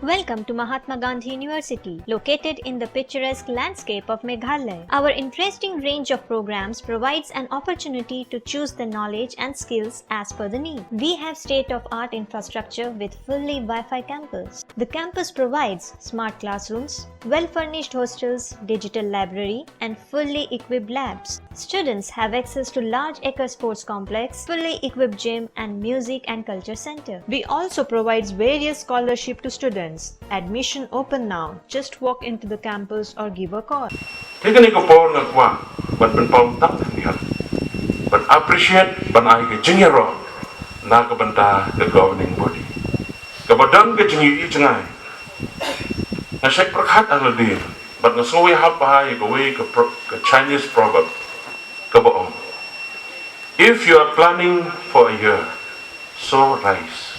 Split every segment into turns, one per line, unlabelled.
Welcome to Mahatma Gandhi University, located in the picturesque landscape of Meghalaya. Our interesting range of programs provides an opportunity to choose the knowledge and skills as per the need. We have state-of-art infrastructure with fully Wi-Fi campus. The campus provides smart classrooms, well-furnished hostels, digital library, and fully equipped labs. Students have access to large acre sports complex, fully equipped gym, and music and culture center. We also provides various scholarship to students. Admission open now. Just walk into the campus or give a call.
Thế cái này có bỏ ngược qua, bạn bên phòng tăng thì hẳn, bạn appreciate bạn ai cái chính rồi, na cái bạn ta cái governing body, cái bạn đón cái chính ý chẳng ai, na sẽ prakhat al din, bạn ngасngồi hấp hai cái Chinese proverb, cái bộ, if you are planning for a year, sow rice.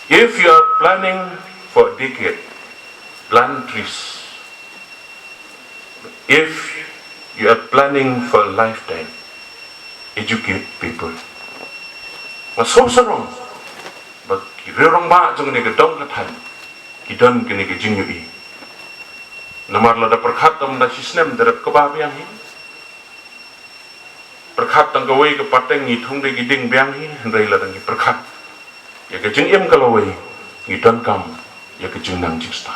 If you are planning for a decade, plant trees. If you are planning for a lifetime, educate people. Mà số rong, but ki rong ba trong cái dong cái thành, ki don cái jing yu i. Namar la da perkhat tam na sistem darat ko ba biang hi. Perkhat tang ko wei ko pateng ni thung de ki ding biang hi, rei la dang ki perkhat. Ya cái jing em kalau wei, ki don kam, ya cái jing nang jing sta.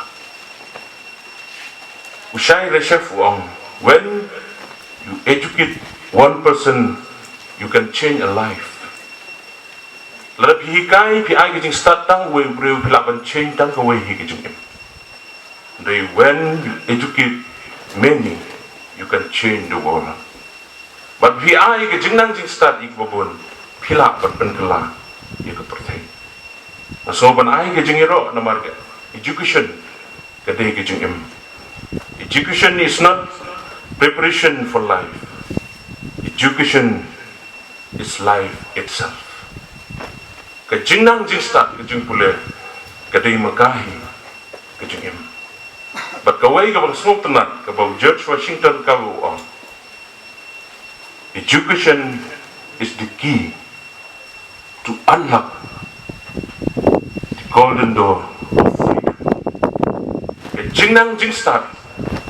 Usai chef Wong, when you educate one person, you can change a life. Lada pihikai pi ai kijing start tang we breu pilaban change tang ka we hi kijing em. When you educate many, you can change the world. But pi ai kijing nang jing start ik babon pilak ban penkela ya ka pertai. So ban ai kijing iro na marga education kadai kijing em. Education is not preparation for life. Education is life itself. Cái chính năng chính start cái chính pule cái đây mà cái chính em. But cái way cái bằng smoke tonight cái bằng George Washington cái on. Education is the key to unlock the golden door of freedom. Cái chính năng chính start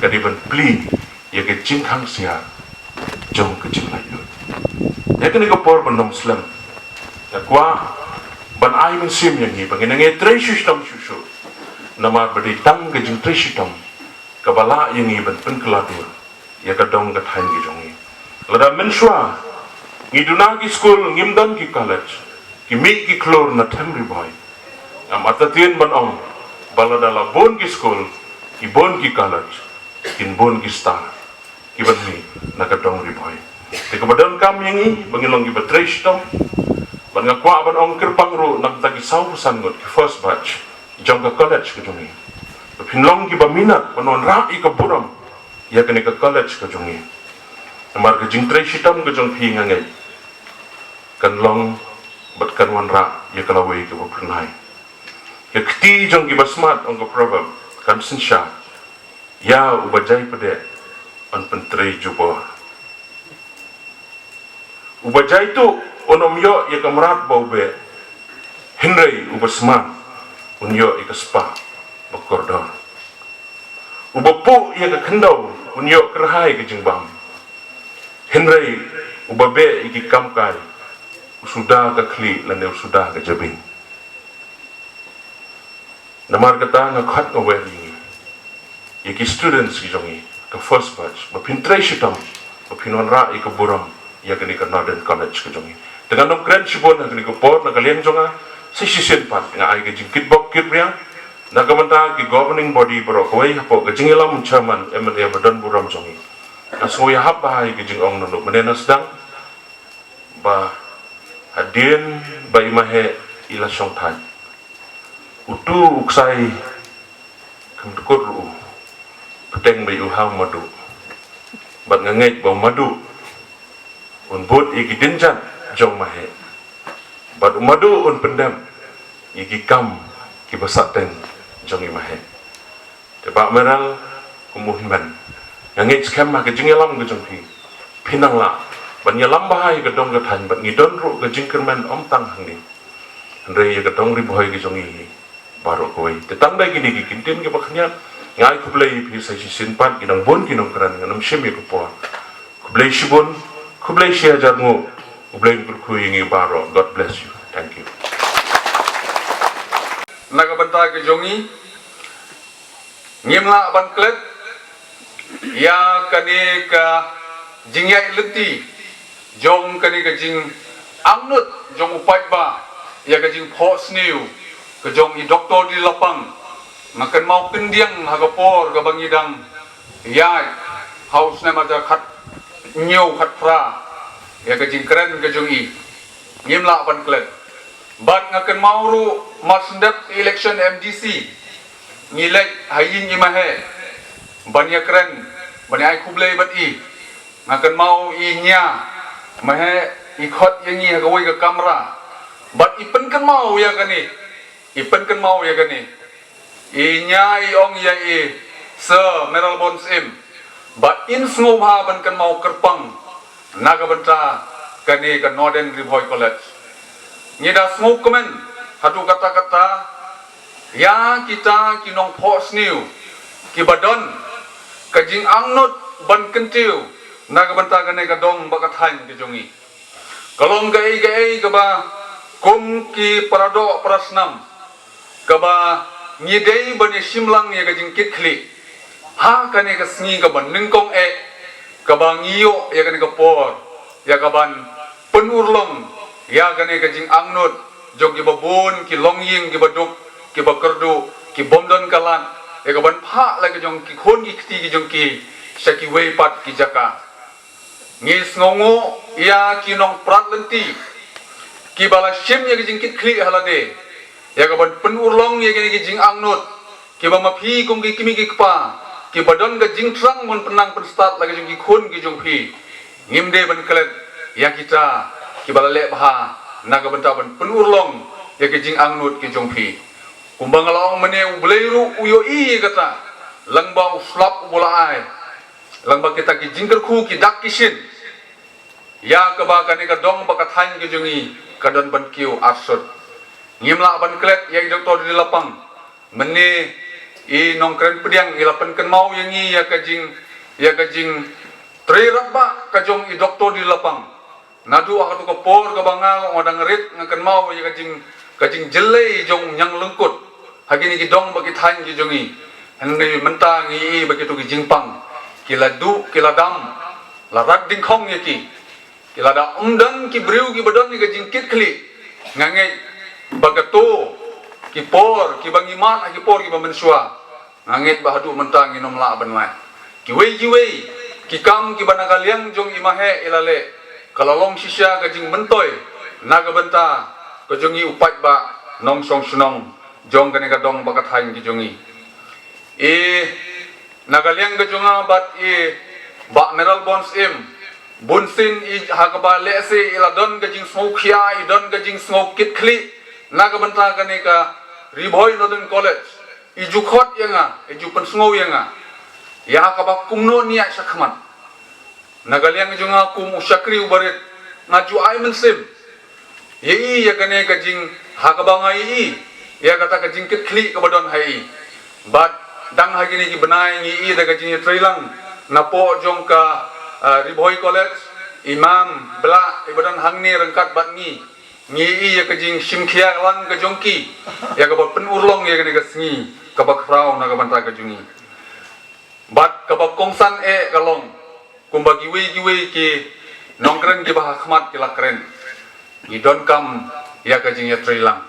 cái đi bằng pli ya cái chính khang sia trong cái chính lại được. Ya cái này có por bằng nông slam. Ya qua ban ai men sim yang hi bangin nge treasure tam shushu nama badi tang ke jing treasure tam kabala yang hi ban pen keladur ya ka dong ka thain ki jongi lada menshwa ngi duna ki school ngimdan ki college ki mi ki klor na thamri boy am atatien ban ong balada la bon ki school ki bon ki college kin bon ki star ki ban mi na ka dong ri boy te ka badan kam yang hi bangin long ki ba treasure tam ban nga kwa ban ong kirpang ro nak tagi sau pesan got ki first batch jong ka college ke jongi pin long ki ba minat panon ra I ka buram ya kene ka college ke jongi amar ka jing tre shitam ke jong phi ngai kan long bat kan wan ra ya kala wei ke ba phnai ya kti jong ki ba smart ong ka proverb kan sinsha ya ubajai pade on pentre jubor ubajai tu onom yo ya kamrat bau be Henry ubasman unyo ika spa bakordor ubapu ya ka khendau unyo kerhai ke jingbam Henry ubabe iki kamkai usuda ka khli lane usuda ka jabin namar kata nga khat nga weringi yaki students ki jongi ka first batch ba pintre shitam ba pinon ra ika buram ya kani ka Northern College ke jongi dengan nom kren sibon nak ni ko por nak kalian jonga session pat nga ai ke jingkit bok kit riang nak kamanta ki governing body bro koi hapo ke jingilam chairman MLA badan buram jongi asoi hap bahai ke jingong no menena sedang ba hadin ba imahe ila song thai utu uksai kam tukur ru peteng ba uhau madu bat ngangai ba madu un bot iki dinjan jong mahe bad umadu un pendam iki kam ki basaten jong mahe te ba meral kumuhman ngangi skam ma ke jingelam ke jong pi pinang la ban yalam bahai ke dong ke than ban ngidon ru ke jingkerman om tang hang ni rei ke dong ri boy ke jong hi baro koi tetang dai gini ki kintin ke bakhnya ngai kublai pi sai sinpan kinang bon kinang karan nganam shemi ko po kublai shibon kublai shia jarmo kublai ku ingi baro. God bless you. Thank you.
Nagabanta ke jongi ngimla ban klet ya kani ka jingyai lenti jong kani ka jing angnut jong upai ba ya ka jing phos new ka jong i doktor di lapang makan mau kendiang hagapor ka bangidang ya house na maja khat new khat pra ya ka jing keren ka jong i ngimla ban klet ban ngakan mau ru masndap election MDC ngilek hayin imahe banya keren banya ai kublai bat i ngakan mau i nya mahe ikot yangi hagawai ka kamera bat ipen kan mau ya kani ipen kan mau ya kani i nya i ong ya i sir meral bons im bat in snobha ban kan mau kerpang naga benta kani ka Northern Rivoy College ngida smoke komen hatu kata-kata ya kita kinong pos new kibadon kajing angnut ban kentiu naga benta kane kadong bakathan ke jongi kalong gai kaba kum ki parado prasnam kaba ngidei bani simlang ya kajing kitkhli ha kane ka sngi ka ban ningkong kaba ngiyo ya kane ka por ya kaban penurlong ya kane kajing angnut jog ki babon ki longying ki baduk ki bakerdu ki bomdon kalan e kaban pha la ke jong ki khon ki khti ki jong ki saki wei pat ki jaka ngis ngongo ya ki nong prat lenti ki bala shim ya ki jing kit khli halade ya kaban penurlong ya kane ki jing angnut ki ba maphi kum ki kimi ki kpa ki badon ka jing trang mon penang pen start la ke jong ki khon ki jong phi ngimde ban klet ya kita kibala le baha naga bentaban penurlong ya ke jing angnut ke jongpi kumbang laong mene ubleiru uyo i kata langba uslap bola ai langba kita ki jingker khu ki dak kisin ya ke ba kane ka dong bakathan ke jongi kadon ban kiu arsut ngimla ban klet ya doktor di lapang mene i nongkren pediang ilapan ken mau yangi ya ke jing trirat ba ka jong i doktor di lapang nadu akatu ko por ka bangal ngodang rit ngakan mau ya kajing jelai jong nyang lengkut hagini ki dong bagi than ki jongi hangni mentang i bagi tu ki jingpang kiladu kiladam larat ding khong ya ki kilada umdan ki briu ki badon ni kajing kit kli ngangai bagato ki por ki bangiman ki por ki bamensua ngangai bahadu mentang inom la ban lai ki wei ki kam ki banagaliang jong imahe ilale kalalong sisya kajing mentoy naga benta kajongi upat ba nong song sunong jong kane kadong bakathain ki jongi nagaliang kajonga bat ba meral bons im bunsin i hagaba lese iladon kajing smokia idon kajing smoke kit khli naga benta kane ka Rivoy Northern College i jukhot yanga i jupan sngo yanga ya hakaba kumno niya sakhamat nagaliang junga kum usyakri ubarit ngaju ai mensim yei ya kane kajing hakabanga i ya kata kajing kit khli kabadon hai bat dang hagini ki benai ngi da kajing trilang napo jong ka Rivoy College imam bela ibadan hangni rengkat bat ngi ya kajing simkhia lang ka jongki ya ka penurlong ya kane kasngi ka bakrau nagabanta kajungi bat ka kongsan kalong kumba giwe ki nongkren ki bah khmat ki lakren ngidon kam ya kajing ya trilang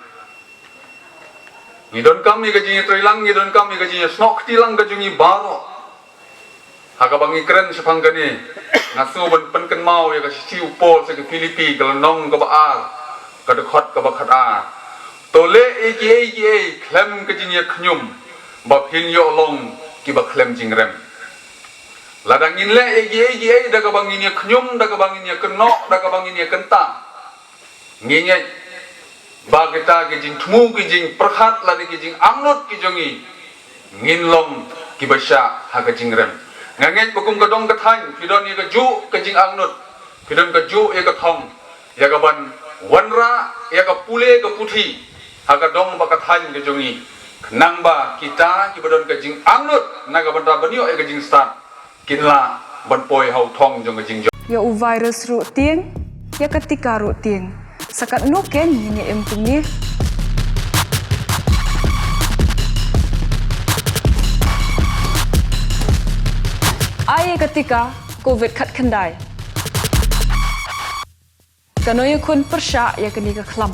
ngidon kam ya kajing ya trilang ngidon kam ya kajing ya snok tilang kajungi baro hakabangi kren sepang gani ngasu ban penken mau ya kasi upol sa Filipi kalanong ka baal ka dekhot ka bakhata tole eki klem kajing ya khnyum ba phin yo long ki ba klem jingrem ladangin le egi daga bangin ya knyum daga bangin ya kenok daga bangin ya kenta nginye ba kita ki jing thmu ki jing prakhat lani ki jing angnut ki jongi nginlong ki basya ha ka jingrem nganget bukum kadong kathan pidon ya ka ju ka jing angnut pidon ka ju ya ka thong ya ka ban wanra ya ka pule ka puthi ha ka dong ba kathan ki jongi nangba kita ibadon ka jing angnut naga banda banyo e ka jing start kinla ban poi hau thong jong ka jing
ya u virus ru tieng ya ketika ru tieng sakat no ken ni em pumi ai ketika covid khat khandai kanoy kun persya ya keni ka khlam